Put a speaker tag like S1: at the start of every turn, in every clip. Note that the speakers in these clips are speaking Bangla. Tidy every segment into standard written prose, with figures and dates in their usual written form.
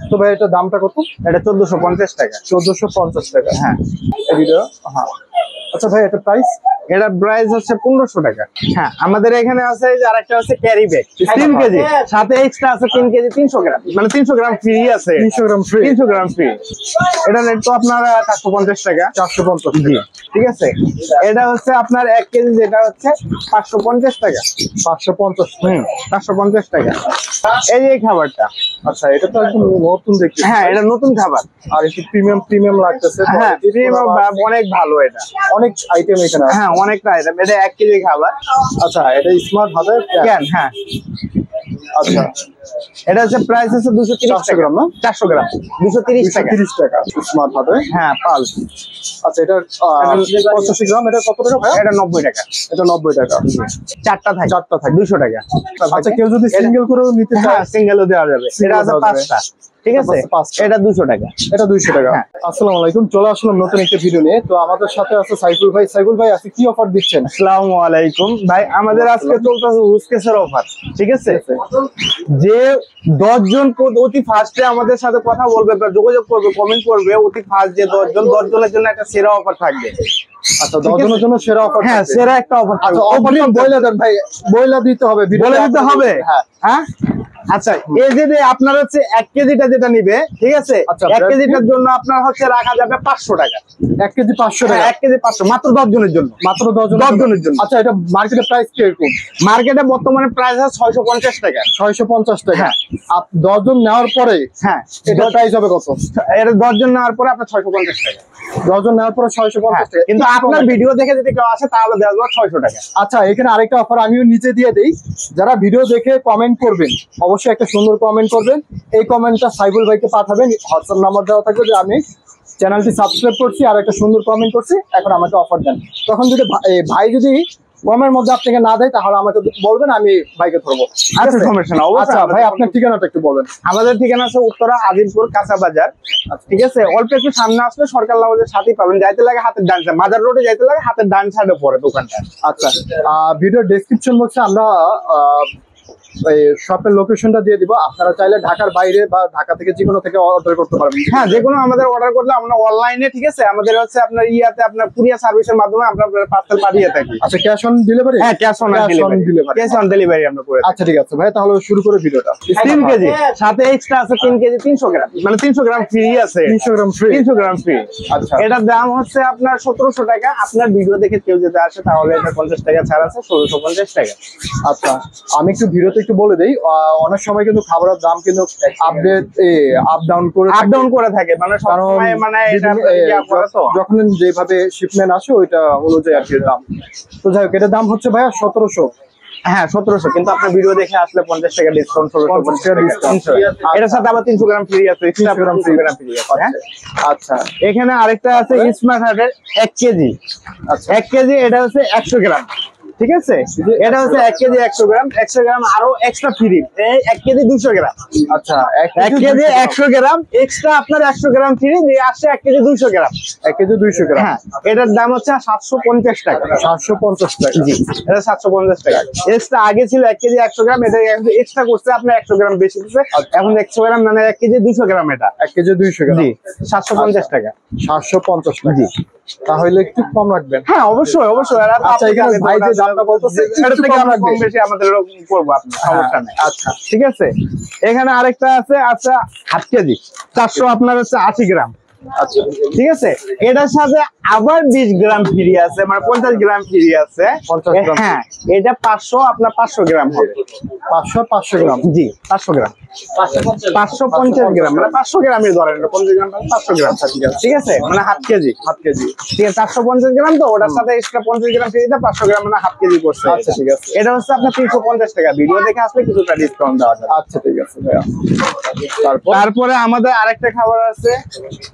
S1: তো ভাই এটা দামটা কত?
S2: এটা 1450 টাকা।
S1: 1450 টাকা।
S2: হ্যাঁ
S1: এটা হ্যাঁ। আচ্ছা ভাই এটা প্রাইস?
S2: এটা প্রাইস হচ্ছে 1500 টাকা। হ্যাঁ আমাদের এখানে আছে যে আরেকটা হচ্ছে ক্যারি ব্যাগ 3 কেজি, সাথে এক্সট্রা আছে 3 কেজি 300 গ্রাম, মানে 300 গ্রাম ফ্রি আছে।
S1: 300 গ্রাম ফ্রি?
S2: 300 গ্রাম ফ্রি। এটা রেট তো আপনার 450 টাকা।
S1: 450।
S2: জি ঠিক আছে। এটা হচ্ছে আপনার 1 কেজি, যেটা হচ্ছে 550 টাকা।
S1: 550।
S2: 550 টাকা। এই যে খাবারটা।
S1: আচ্ছা এটা তো একদম নতুন দেখতে।
S2: হ্যাঁ এটা নতুন খাবার,
S1: আর একটু প্রিমিয়াম লাগতেছে।
S2: হ্যাঁ প্রিমিয়াম অনেক ভালো। এটা
S1: অনেক আইটেম এখানে আছে।
S2: হ্যাঁ অনেকটা আইটেম। এটা 1 কেজি খাবার।
S1: আচ্ছা এটা স্মার্ট হবে
S2: কেন? হ্যাঁ
S1: আচ্ছা
S2: এটা হচ্ছে প্রাইস হচ্ছে 230 টাকা।
S1: গ্রাম না?
S2: 400 গ্রাম 230 টাকা।
S1: 230 টাকা স্মার্ট হবে।
S2: হ্যাঁ পালস।
S1: আচ্ছা এটা 85 গ্রাম, এটা কত টাকা ভাই?
S2: এটা 90 টাকা।
S1: এটা 90 টাকা।
S2: চারটা থাকে। 200 টাকা।
S1: আচ্ছা কেউ যদি সিঙ্গেল করেও নিতে চায়?
S2: হ্যাঁ সিঙ্গেলও দেওয়া যাবে। এটা আছে 5টা। ঠিক আছে, এটা 200 টাকা।
S1: এটা 200 টাকা। আসসালামু আলাইকুম, চলে আসলাম নতুন একটা ভিডিও নিয়ে। তো আমাদের সাথে আছে সাইফুল ভাই। সাইফুল ভাই আজকে কি অফার দিচ্ছেন?
S2: আসসালামু আলাইকুম ভাই, আমাদের আজকে চলতেছে হুজকেসের অফার। ঠিক আছে, যে 10 জন অতি ফার্স্টে আমাদের সাথে কথা বলবে বা যোগাযোগ করবে, কমেন্ট করবে, অতি ফার্স্ট যে 10 জনের জন্য একটা সেরা অফার থাকবে।
S1: আচ্ছা 10 জনের জন্য সেরা অফার?
S2: হ্যাঁ সেরা একটা অফার থাকবে।
S1: অফারটা বলে দেন ভাই, বইলা দিতে হবে,
S2: বলে দিতে হবে।
S1: হ্যাঁ
S2: হ্যাঁ আচ্ছা, এই যে আপনার হচ্ছে 1 কেজিটা যেটা নিবে, ঠিক আছে, 1 কেজিটার জন্য আপনার হচ্ছে রাখা যাবে 500 টাকা।
S1: 1 কেজি 500 টাকা?
S2: 1 কেজি 500, মাত্র 10 জনের জন্য।
S1: মাত্র 10 জনের জন্য। আচ্ছা এটা মার্কেটে প্রাইস কি এরকম?
S2: মার্কেটে বর্তমানে প্রাইস আছে 650 টাকা।
S1: 650 টাকা।
S2: হ্যাঁ
S1: 10 জন নেওয়ার পরে
S2: হ্যাঁ
S1: এটা প্রাইস হবে কত?
S2: এটা 10 জন নেওয়ার পরে আপনার 650 টাকা।
S1: 10 জন নেওয়ার পরে 650 টাকা।
S2: কিন্তু আপনার ভিডিও দেখে যদি কেউ আসে তাহলে দেওয়া যাবে 600 টাকা।
S1: আচ্ছা এখানে আরেকটা অফার আমিও নিচে দিয়ে দেই। যারা ভিডিও দেখে কমেন্ট করবেন, অবশ্যই একটা সুন্দর কমেন্ট করবেন। এই কমেন্টটা সাইফুল ভাইকে পাঠাবেন। হোয়াটসঅ্যাপ নাম্বার দেওয়া থাকবে যে আমি চ্যানেলটি সাবস্ক্রাইব করছি আর একটা সুন্দর কমেন্ট করছি, এখন আমাকে অফার দেন। তখন যদি ভাই যদি কমের মধ্যে আপনাকে না দেয় তাহলে আমাকে বলবেন, আমি ভাইকে ধরবো।
S2: আচ্ছা সমস্যা না।
S1: আচ্ছা ভাই আপনার ঠিকানাটা একটু বলেন।
S2: আমাদের ঠিকানা আছে উত্তরা আজিমপুর কাঁচা বাজার। ঠিক আছে, অল্প একটু সামনে আসলে সরকার লজের সাথেই পাবেন। যাইতে লাগে হাতের ডান সাইড, মাজার রোডে যাইতে লাগে হাতের ডান সাইডে পড়ে দোকানটা।
S1: আচ্ছা ভিডিও ডেসক্রিপশন বক্সে আমরা শপের লোকেশনটা দিয়ে দিব। আপনারা চাইলে ঢাকার বাইরে বা ঢাকা থেকে যে কোনো থেকে অর্ডার করতে পারবেন।
S2: হ্যাঁ যে কোনো আমাদের অর্ডার করলে আমরা অনলাইনে, ঠিক আছে, আমাদের হচ্ছে আপনার ইয়াতে আপনার কুরিয়ার সার্ভিসের মাধ্যমে আমরা পার্সেল পাঠিয়ে থাকি।
S1: আচ্ছা ক্যাশ অন ডেলিভারি?
S2: হ্যাঁ cash on delivery. Cash on delivery আমরা করে থাকি।
S1: আচ্ছা ঠিক আছে ভাই, তাহলে শুরু করে ভিডিওটা।
S2: 3 কেজি, সাথে এক্সট্রা আছে 3 কেজি 300 গ্রাম, মানে 300 গ্রাম ফ্রি আছে।
S1: 300 গ্রাম ফ্রি?
S2: 300 গ্রাম ফ্রি।
S1: আচ্ছা
S2: এটার দাম হচ্ছে আপনার 1700 টাকা। আপনার ভিডিও দেখে কেউ যদি আসে তাহলে এটা 50 টাকা ছাড় আছে, 1650 টাকা।
S1: আচ্ছা আমি একটু ভিডিওতে একটু বলে দেই, অনেক সময় কিন্তু খাবারের দাম কিন্তু আপ ডাউন করে থাকে, মানে সবসময় মানে এটা যখন যেভাবে শিপমেন্ট আসে ওইটা অনুযায়ী আর কি দাম। তো যাই হোক এটার দাম হচ্ছে ভাইয়া 1700।
S2: হ্যাঁ 1700, কিন্তু আপনার ভিডিও দেখে আসলে 50 টাকা ডিসকাউন্ট, 1650 টাকা ডিসকাউন্ট। এটার সাথে আবার 300 গ্রাম ফ্রি আছে, এক্সট্রা 300 গ্রাম ফ্রি আছে। হ্যাঁ
S1: আচ্ছা
S2: এখানে আরেকটা আছে স্মার্ট হার্টের 1 কেজি। আচ্ছা 1 কেজি এটা হচ্ছে 100 গ্রাম। ঠিক আছে, এটা হচ্ছে 1 কেজি 100 গ্রাম, 100 গ্রাম আরো এক্সট্রা ফ্রি। 1 কেজি 200 গ্রাম।
S1: আচ্ছা
S2: 1 কেজি 100 গ্রাম এক্সট্রা আপনার 100 গ্রাম ফ্রি দিয়ে আসছে 1 কেজি 200 গ্রাম।
S1: 1 কেজি 200 গ্রাম।
S2: হ্যাঁ এটার দাম হচ্ছে 750 টাকা।
S1: 750 টাকা?
S2: জি এটা 750 টাকা। এক্সট্রা আগে ছিল 1 কেজি 100 গ্রাম, এটা এক্সট্রা করছে আপনার 100 গ্রাম বেশি দিচ্ছে, এখন 100 গ্রাম মানে 1 কেজি 200 গ্রাম। এটা
S1: 1 কেজি 200 গ্রাম।
S2: জি 750 টাকা।
S1: 750 টাকা।
S2: জি
S1: তাহলে একটু কম রাখবেন।
S2: হ্যাঁ অবশ্যই অবশ্যই।
S1: আচ্ছা এখানে ভাই যে দামটা বলতেছে
S2: এটা থেকে আমরা কম বেশি আমাদের করব, আপনার সমস্যা নেই।
S1: আচ্ছা
S2: ঠিক আছে, এখানে আরেকটা আছে, আচ্ছা 1/2 কেজি 400 আপনার হচ্ছে 80 গ্রাম।
S1: আচ্ছা
S2: ঠিক আছে, এটার সাথে আবার 20 গ্রাম ফ্রি আছে, মানে 50 গ্রাম ফ্রি আছে।
S1: 50 গ্রাম।
S2: হ্যাঁ এটা 500 আপনার 500 গ্রাম হবে।
S1: 500 গ্রাম?
S2: জি 500 গ্রাম। 550 গ্রাম মানে 500 গ্রামই ধরেন, 50 গ্রাম 500 গ্রাম। ঠিক আছে, মানে 1/2 কেজি।
S1: 1/2 কেজি
S2: ঠিক আছে, 450 গ্রাম, তো ওটার সাথে এক্সট্রা 50 গ্রাম ফ্রি দিতে 500 গ্রাম মানে 1/2 কেজি করছে।
S1: আচ্ছা ঠিক আছে।
S2: এটা হচ্ছে আপনার 350 টাকা। ভিডিও দেখে আসলে কিছুটা ডিসকাউন্ট দেওয়া যাবে।
S1: আচ্ছা ঠিক আছে ভাইয়া।
S2: তারপরে আমাদের আরেকটা খাবার আছে,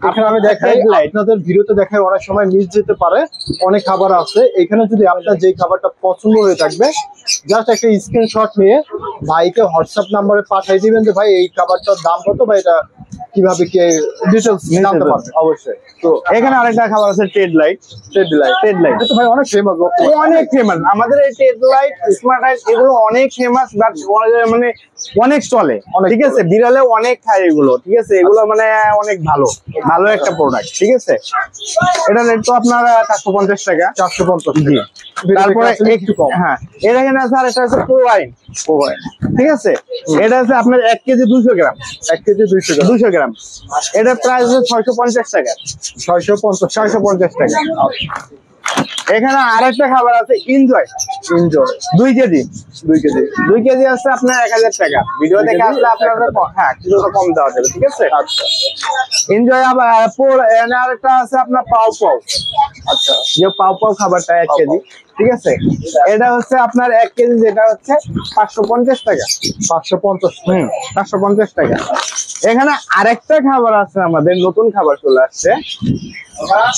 S1: এখানে আমি দেখাই, আপনাদের ভিডিওতে দেখাই অনেক সময় মিস যেতে পারে, অনেক খাবার আছে। এখানে যদি আপনার যেই খাবারটা পছন্দ হয়ে থাকবে, জাস্ট একটা স্ক্রিনশট নিয়ে ভাইকে হোয়াটসঅ্যাপ নাম্বারে পাঠিয়ে দিবেন যে ভাই এই খাবারটার দাম কত বা এটা কিভাবে কি ডিটেইলস জানতে পারবে
S2: অবশ্যই। তো এখানে আরেকটা খাবার আছে টেড লাইট। টেড লাইট
S1: এটা তো ভাই অনেক ফেমাস,
S2: অনেক ফেমাস আমাদের এই টেড লাইট, স্মার্ট লাইট এগুলো অনেক ফেমাস, বাট মানে অনেক চলে, ঠিক আছে। বিড়ালে অনেক খায় এগুলো, ঠিক আছে। এগুলো মানে অনেক ভালো ভালো একটা প্রোডাক্ট, ঠিক আছে। এটা রেট তো আপনার 450 টাকা।
S1: 450।
S2: জি। তারপরে
S1: একটু কম।
S2: হ্যাঁ, এটা এখানে আছে আর এটা আছে প্রোভাইন, ঠিক আছে। এটা আছে আপনার 1 কেজি 200 গ্রাম।
S1: 1 কেজি 200
S2: গ্রাম। এটা প্রাইস হচ্ছে 650 টাকা।
S1: 650
S2: টাকা। এখানে আরেকটা খাবার আছে এনজয়। 2 কেজি। 2 কেজি আছে আপনার 1000 টাকা। ভিডিও দেখে আসলে আপনারা হ্যাঁ কিছুটা কম দেওয়া যাবে, ঠিক আছে।
S1: আচ্ছা
S2: এনজয়। আবার এখানে আরেকটা আছে আপনার পাও। আচ্ছা, যে পাও খাবারটা 1 কেজি, ঠিক আছে। এটা হচ্ছে আপনার 1 কেজি, যেটা হচ্ছে 550 টাকা। 550 টাকা। এখানে আরেকটা খাবার আছে, আমাদের নতুন খাবার চলে আসছে,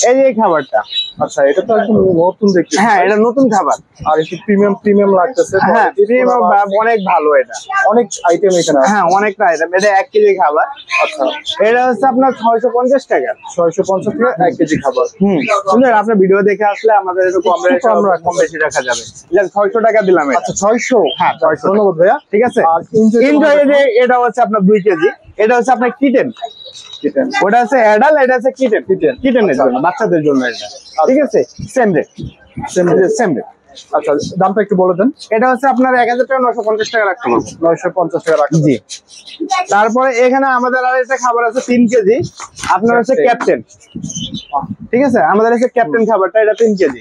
S2: এই যে খাবারটা।
S1: আচ্ছা, এটা তো একদম নতুন দেখতে।
S2: হ্যাঁ, এটা নতুন খাবার,
S1: আর একটু প্রিমিয়াম লাগতেছে।
S2: হ্যাঁ প্রিমিয়াম, অনেক ভালো। এটা
S1: অনেক আইটেম এখানে আছে।
S2: হ্যাঁ, অনেকটা আইটেম। এটা 1 কেজি খাবার।
S1: আচ্ছা,
S2: এটা হচ্ছে আপনার 650 টাকা।
S1: 650 টাকা 1 কেজি খাবার।
S2: সুন্দর। আপনার ভিডিও দেখে আসলে আমাদের একটু কম বেশি রাখা যাবে। 600 টাকা দিলাম।
S1: আচ্ছা, 600।
S2: হ্যাঁ, 600।
S1: ধন্যবাদ ভাইয়া।
S2: ঠিক আছে।
S1: আর
S2: এনজয় এটা হচ্ছে আপনার 2 কেজি। এটা হচ্ছে আপনার কিটেন। ওটা আছে অ্যাডাল্ট, এটা আছে কিটেনের জন্য, বাচ্চাদের জন্য এটা, ঠিক আছে। Same rate.
S1: আচ্ছা, দামটা একটু বলে দেন।
S2: এটা হচ্ছে আপনার 1000 টাকা, 950 টাকা রাখতে পারবো।
S1: 950 টাকা রাখতে।
S2: জি। তারপরে এখানে আমাদের আরেকটা খাবার আছে 3 কেজি, আপনার হচ্ছে ক্যাপ্টেন, ঠিক আছে। আমাদের হচ্ছে ক্যাপ্টেন খাবারটা, এটা 3 কেজি।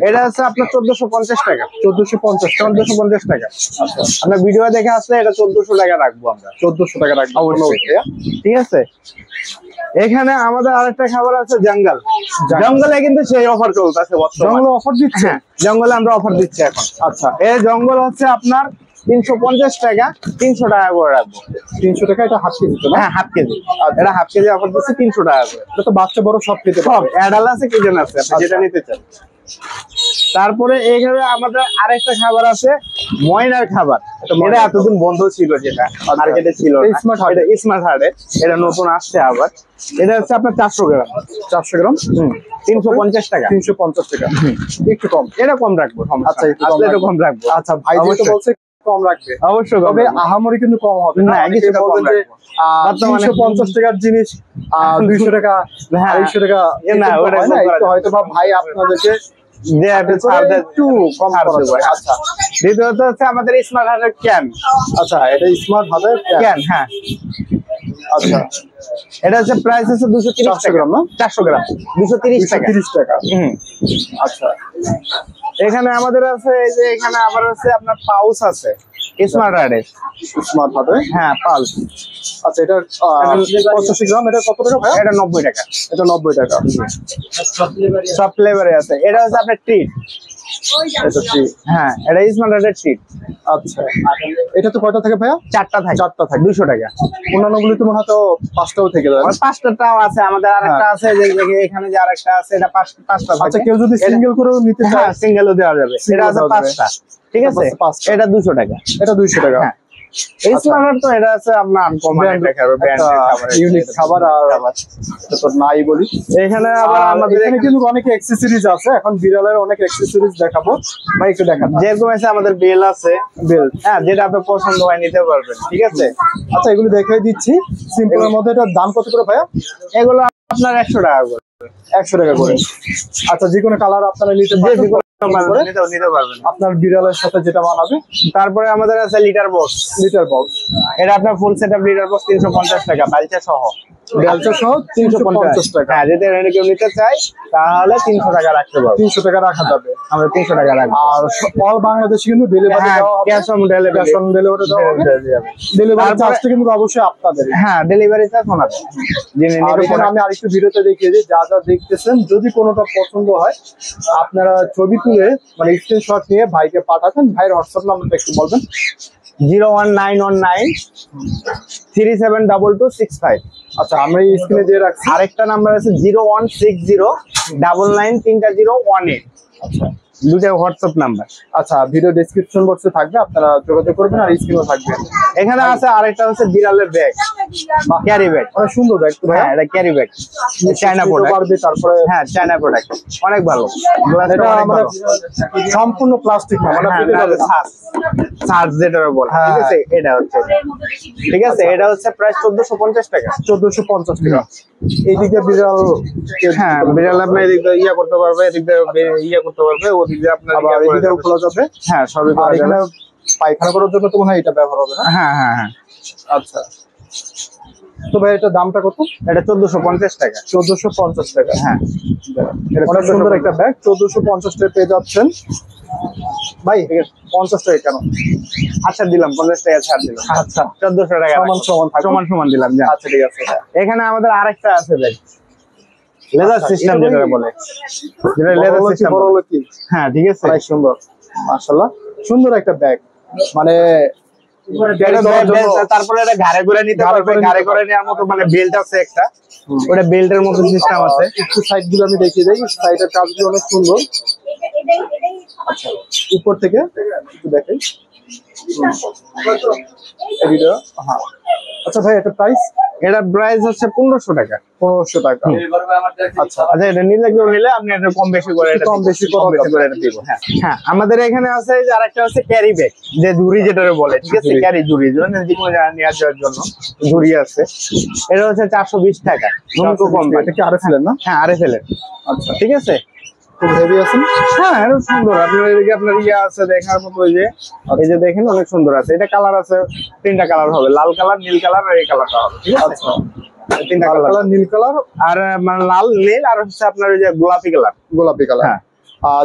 S2: এটা হচ্ছে আপনার 1450 টাকা। 1450 টাকা। আচ্ছা, আপনার ভিডিও দেখে আসলে এটা 1400 টাকা রাখবো আমরা।
S1: 1400 টাকা রাখবো
S2: অবশ্যই, ঠিক আছে। এখানে আমাদের আরেকটা খাবার আছে জঙ্গল। জঙ্গলে কিন্তু সেই অফার চলতেছে বর্তমানে।
S1: জঙ্গলে অফার দিচ্ছে?
S2: হ্যাঁ, জঙ্গলে আমরা অফার দিচ্ছি এখন।
S1: আচ্ছা,
S2: এই জঙ্গল হচ্ছে আপনার 350 টাকা, 300 টাকা করে রাখবো।
S1: 300 টাকা। এটা হাফ কেজি তো না?
S2: হ্যাঁ, হাফ কেজি। এটা হাফ কেজি অফার দিচ্ছি 300 টাকা করে।
S1: এটা তো বাচ্চা বড় সব খেতে
S2: সব
S1: পারবে।
S2: অ্যাডাল আছে, কিডেন আছে, আপনি যেটা নিতে চান। তারপরে এইভাবে আমাদের আরেকটা খাবার আছে ময়নার খাবার। এটা এতদিন বন্ধ ছিল, যেটা মার্কেটে ছিল না। স্মার্ট হার্টে এটা নতুন আসছে আবার। এটা হচ্ছে আপনার 400 গ্রাম।
S1: 400 গ্রাম।
S2: 350 টাকা।
S1: 350 টাকা। একটু কম।
S2: এটা কম রাখবো।
S1: আচ্ছা,
S2: এটা কম রাখবো।
S1: আচ্ছা, ভাই যেটা বলছে কম রাখবে।
S2: অবশ্যই,
S1: তবে আহামরি কিন্তু কম হবে
S2: না। কিছুটা কম
S1: বলবেন যে 350 টাকার জিনিস 200 টাকা, 250 টাকা।
S2: না, ওটা
S1: হয় না, একটু হয়তো বা ভাই আপনাদেরকে একটু কম করা যাবে। আচ্ছা,
S2: দ্বিতীয়ত হচ্ছে আমাদের স্মার্ট হার্টের ক্যান।
S1: আচ্ছা, এটা স্মার্ট হাতের
S2: ক্যান। হ্যাঁ,
S1: আচ্ছা,
S2: এটা হচ্ছে প্রাইস হচ্ছে 230 টাকা।
S1: গ্রাম না?
S2: 400 গ্রাম 230 টাকা।
S1: 230 টাকা। আচ্ছা,
S2: এখানে আমাদের আছে, এই যে এখানে আবার আছে আপনার পাউচ আছে স্মার্ট হার্টের।
S1: স্মার্ট হাতে।
S2: হ্যাঁ, পাউচ।
S1: আচ্ছা, এটা 85 গ্রাম। এটা কত টাকা ভাই?
S2: এটা 90 টাকা।
S1: এটা 90 টাকা।
S2: সব ফ্লেভারে আছে। এটা হচ্ছে আপনার ট্রিট।
S1: এটা কি?
S2: হ্যাঁ, এটা স্মার্ট হার্টের ট্রিট।
S1: আচ্ছা, এটা তো কয়টা থাকে ভাইয়া?
S2: 4টা থাকে।
S1: 4টা থাকে।
S2: 200 টাকা।
S1: অন্যান্যগুলি তো মনে হয় তো 5টাও থেকে যায়।
S2: 5টাও আছে আমাদের। আরেকটা আছে, যে এখানে যে আরেকটা আছে, এটা 5টা থাকে।
S1: আচ্ছা, কেউ যদি সিঙ্গেল করেও নিতে চায়?
S2: হ্যাঁ, সিঙ্গেলও দেওয়া যাবে। এটা আছে 5টা, ঠিক আছে। এটা 200 টাকা।
S1: এটা 200 টাকা।
S2: হ্যাঁ, এই স্মার্ট তো এটা আছে আপনার আনকমন একটা খাবার,
S1: ইউনিক খাবার। আর তারপর নাই বলি,
S2: এখানে আবার আমাদের
S1: এখানে কিন্তু অনেক অ্যাকসেসরিজ আছে। এখন বিড়ালের অনেক অ্যাকসেসরিজ দেখাবো ভাই, একটু দেখান।
S2: যেরকম আছে আমাদের বেল আছে। বেল, হ্যাঁ, যেটা আপনার পছন্দ হয় নিতে পারবেন, ঠিক আছে।
S1: আচ্ছা, এগুলো দেখাই দিচ্ছি সিম্পলের মধ্যে। এটার দাম কত করে ভাইয়া?
S2: এগুলো আপনার 100 টাকা করে।
S1: 100 টাকা করে। আচ্ছা, যে কোনো কালার আপনারা নিতে পারবেন,
S2: নিতে পারবেন
S1: আপনার বিড়ালের সাথে যেটা মানাবে।
S2: তারপরে আমাদের আছে লিটার বক্স। এটা আপনার ফুল সেটআপ লিটার বক্স 350 টাকা, বালচা সহ।
S1: বেলচা সহ 350 টাকা।
S2: হ্যাঁ, যদি কেউ নিতে চাই তাহলে 300 টাকা রাখতে পারবো।
S1: 300 টাকা রাখা যাবে।
S2: আমরা 300 টাকা রাখবো।
S1: আর অল বাংলাদেশে কিন্তু ডেলিভারি দেওয়া হবে।
S2: ক্যাশ অন ডেলিভারি দেওয়া হবে।
S1: ডেলিভারি চার্জটা কিন্তু অবশ্যই আপনাদের।
S2: হ্যাঁ, ডেলিভারি চার্জ ওনাদের।
S1: আর এখানে আমি আরেকটু ভিডিওতে দেখিয়ে দিই, যা যা দেখতেছেন যদি কোনোটা পছন্দ হয় আপনারা ছবি তুলে মানে স্ক্রিনশট নিয়ে ভাইকে পাঠাবেন। ভাইয়ের হোয়াটসঅ্যাপ নাম্বারটা একটু বলবেন।
S2: 01919 372265।
S1: আচ্ছা, আমরা এই স্ক্রিনে দিয়ে রাখছি।
S2: আরেকটা নাম্বার আছে 01609930018।
S1: আচ্ছা,
S2: দুটো হোয়াটসঅ্যাপ নাম্বার।
S1: আচ্ছা, ভিডিও ডেসক্রিপশন বক্সে থাকবে, আপনারা যোগাযোগ করবেন। আর স্ক্রিনও থাকবে।
S2: এখানে আছে আরেকটা হচ্ছে বিড়ালের ব্যাগ। ক্যারি ব্যাগ,
S1: অনেক সুন্দর ব্যাগ তো ভাই।
S2: হ্যাঁ এটা ক্যারি ব্যাগ, চায়না প্রোডাক্ট,
S1: পারবে তারপরে
S2: হ্যাঁ চায়না প্রোডাক্ট, অনেক ভালো।
S1: এটা মানে সম্পূর্ণ প্লাস্টিক না, মানে ফেটে যাবে না।
S2: সার্জ যেটা বলে, ঠিক আছে, এটা হচ্ছে, ঠিক আছে, এটা হচ্ছে প্রাইস 1450 টাকা।
S1: 1450 টাকা। এই দিকে বিড়াল,
S2: হ্যাঁ বিড়াল আপনি এদিক দিয়ে ইয়া করতে পারবে, এদিক দিয়ে ইয়া করতে পারবে, ওদিক দিয়ে আপনার
S1: আবার
S2: ইয়া করে
S1: এদিকেও
S2: যাবে।
S1: খোলা যাবে।
S2: হ্যাঁ সবই
S1: আর
S2: করা
S1: এখানে
S2: যাবে।
S1: পায়খানা করার জন্য তো মনে হয় এটা ব্যবহার হবে না।
S2: হ্যাঁ হ্যাঁ হ্যাঁ,
S1: আচ্ছা, তো ভাই এটা দামটা কত?
S2: এটা 1450 টাকা।
S1: 1450 টাকা।
S2: হ্যাঁ
S1: এটা অনেক সুন্দর একটা ব্যাগ, 1450 টাকা পেয়ে যাচ্ছেন ভাই। 50 টাকা কেন?
S2: আচ্ছা দিলাম 50 টাকা ছাড় দিলাম।
S1: আচ্ছা,
S2: 1400 টাকা
S1: সমান সমান থাকুক।
S2: সমান সমান দিলাম। যান।
S1: আচ্ছা ঠিক আছে।
S2: এখানে আমাদের আরেকটা আছে ভাই, লেজার
S1: আচ্ছা,
S2: সিস্টেম
S1: এটা
S2: যেটা
S1: ভাই-
S2: বলে, যেটা লেজার সিস্টেম।
S1: বড় হলো কি?
S2: হ্যাঁ ঠিক আছে,
S1: অনেক সুন্দর, মাশাআল্লাহ, সুন্দর একটা ব্যাগ। মানে
S2: এটা তারপরে এটা ঘাড়ে করে নিতে পারবে, ঘাড়ে করে নেওয়ার মতো মানে বেল্ট আছে একটা, ওটা বেল্টের মতো সিস্টেম আছে।
S1: একটু সাইড গুলো আমি দেখিয়ে দিই, সাইডের কাজগুলো অনেক সুন্দর। আচ্ছা, উপর থেকে একটু দেখেন এদিকে। হ্যাঁ, আচ্ছা ভাই এটা প্রাইস?
S2: এটা প্রাইস হচ্ছে 1500 টাকা।
S1: 1500 টাকা। আচ্ছা,
S2: আচ্ছা এটা নিলে কেউ নিলে আপনি এটা কম বেশি করে
S1: একটু কম বেশি করা
S2: করে এটা দিব। হ্যাঁ হ্যাঁ, আমাদের এখানে আছে যে আরেকটা হচ্ছে ক্যারি ব্যাগ, যে ঝুড়ি যেটা বলে, ঠিক আছে,
S1: ঝুড়ি।
S2: ক্যারি ঝুড়ি, যে কোনো জায়গায় নিয়ে যাওয়ার জন্য ঝুড়ি আছে। এটা হচ্ছে 420 টাকা, নমকো কোম্পানি।
S1: এটা কি আরে ফেলেন না?
S2: হ্যাঁ আরে ফেলেন।
S1: আচ্ছা,
S2: ঠিক আছে,
S1: খুব হেভি আছে।
S2: হ্যাঁ এটা সুন্দর। আপনার এদিকে আপনার ইয়ে আছে দেখার মতো, ওই যে এই যে দেখেন অনেক সুন্দর আছে। এটা কালার আছে, 3টা কালার হবে, লাল কালার, নীল কালার আর এই কালারটা হবে। ঠিক আছে,
S1: আচ্ছা,
S2: 3টা
S1: লাল
S2: কালার,
S1: কালার, নীল কালার,
S2: আর মানে লাল, নীল, আর হচ্ছে আপনার ওই যে গোলাপি কালার।
S1: গোলাপি কালার।
S2: হ্যাঁ।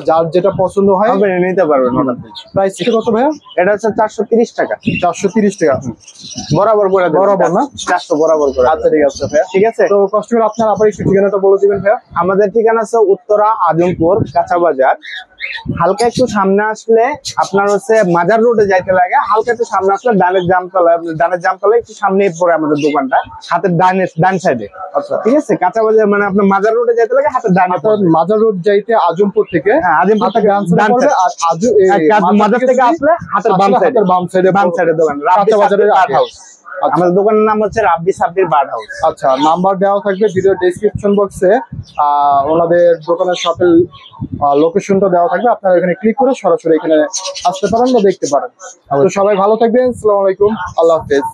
S1: যার যেটা পছন্দ হয়
S2: আপনি নিতে পারবেন অর্ডার দিয়ে।
S1: প্রাইস কত ভাইয়া?
S2: এটা হচ্ছে 430 টাকা।
S1: 430 টাকা।
S2: বরাবর করে দেবেন।
S1: বরাবর না?
S2: 400 বরাবর করে।
S1: আচ্ছা ঠিক আছে ভাইয়া।
S2: ঠিক আছে,
S1: তো কষ্ট করে আপনার আবার একটু ঠিকানাটা বলে দিবেন ভাইয়া।
S2: আমাদের ঠিকানা আছে উত্তরা আজমপুর কাঁচা বাজার। হালকা একটু সামনে আসলে আপনার হচ্ছে মাজার রোডে যাইতে লাগে, হালকা একটু সামনে আসলে ডানের জামতলা একটু সামনে পড়ে আমাদের দোকানটা, হাতের ডান সাইডে।
S1: আচ্ছা,
S2: ঠিক আছে, কাঁচা বাজার মানে আপনার মাজার রোডে যাইতে লাগে, হাতের ডানে
S1: আপনার মাজার রোড যাইতে আজমপুর থেকে,
S2: হ্যাঁ আজমপুর থেকে
S1: ডান সাইডে
S2: ডান
S1: পড়বে,
S2: side।
S1: আর
S2: মাজার থেকে আসলে হাতের বাম সাইডে,
S1: বাম সাইডে
S2: দোকান
S1: কাঁচা বাজারের
S2: বার্ড
S1: আগে।
S2: হাউস। আমাদের দোকানের নাম হচ্ছে রাব্বি সাব্বির বার্ড হাউস।
S1: আচ্ছা, নাম্বার দেওয়া থাকবে ভিডিও ডেসক্রিপশন বক্সে, ওনাদের দোকানের শপের লোকেশনটা দেওয়া থাকবে, আপনারা এখানে ক্লিক করে সরাসরি এখানে আসতে পারেন বা দেখতে পারেন। তো সবাই ভালো থাকবেন, আসসালামু আলাইকুম, আল্লাহ হাফেজ।